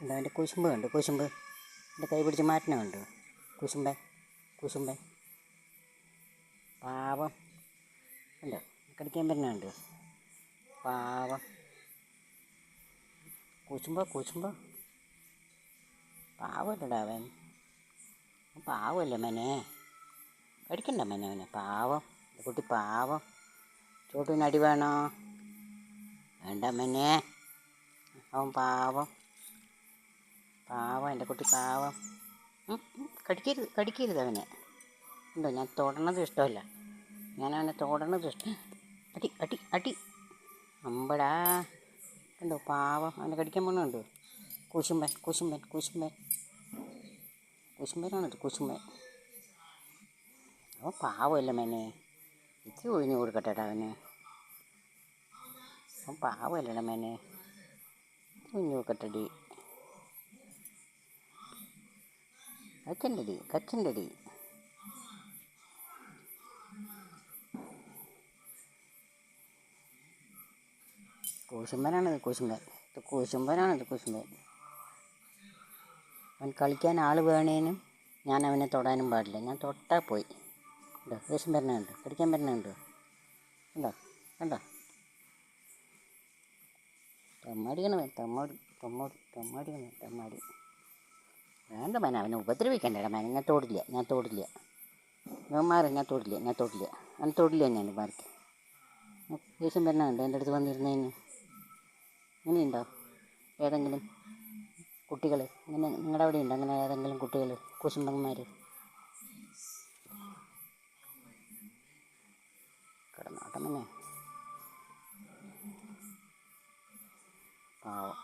എന്താ അവൻ്റെ കുശുമ്പ് കണ്ടു, കുശുമ്പ് എൻ്റെ കൈ പിടിച്ച് മാറ്റണ കണ്ടു. കുശുമ്പൻ കുശുമ്പൻ പാവം ഉണ്ടോ, കടിക്കാൻ പറ്റുന്നുണ്ട്. പാവം കുശുമ്പോ പാവമല്ലടാ അവൻ, പാവമല്ലേ മനെ, കടിക്കണ്ട മനെ അവനെ. പാവം കുട്ടി പാവം. ചോട്ടുവിന് അടി വേണോ? വേണ്ട മനെ, അവൻ പാവം എൻ്റെ കുട്ടി പാവം. കടിക്കരുത് അവനെ. ഉണ്ടോ, ഞാൻ തൊടണത് ഇഷ്ടമല്ല, ഞാൻ അവനെ തൊടണത് ഇഷ്ടം. അടി അടി അടി അമ്പടാ. കണ്ടോ പാവം, അവനെ കടിക്കാൻ പോണുണ്ടോ. കുശുമ്പനാണത് കുശുമ്പൻ. അവൻ പാവമല്ല മേനെ, ഇത്തിരി ഒഴിഞ്ഞു കൊടുക്കട്ടെടാ അവന്. അവൻ പാവമല്ലടാ മേനെ, ഒഴിഞ്ഞു കൊടുക്കട്ടെടി. കച്ചൻ്റെടി കുശുമ്പനാണത് കുശുമ്പൻ. അവൻ കളിക്കാൻ ആൾ വേണേനും ഞാൻ അവനെ തൊടാനും പാടില്ല. ഞാൻ തൊട്ടാൽ പോയി. ഉണ്ടോ, ദേഷ്യം വരണുണ്ട്, കടിക്കാൻ വരണുണ്ടോ. കണ്ടോ തെമ്മാടി. വേണ്ട മന, അവനെ ഉപദ്രവിക്കണ്ടടാ മന. ഞാൻ തൊടില്ല. ഞാൻ തൊടില്ല. ഞാൻ മാർക്ക് ദേഷ്യം വരണുണ്ട് എൻ്റെ അടുത്ത് വന്നിരുന്നതിന്. ഇങ്ങനെയുണ്ടോ ഏതെങ്കിലും കുട്ടികൾ, ഇങ്ങനെ നിങ്ങളുടെ അവിടെ ഉണ്ടോ അങ്ങനെ ഏതെങ്കിലും കുട്ടികൾ, കുശുമ്പന്മാർ? കിടന്നോട്ടം തന്നെ പാവം.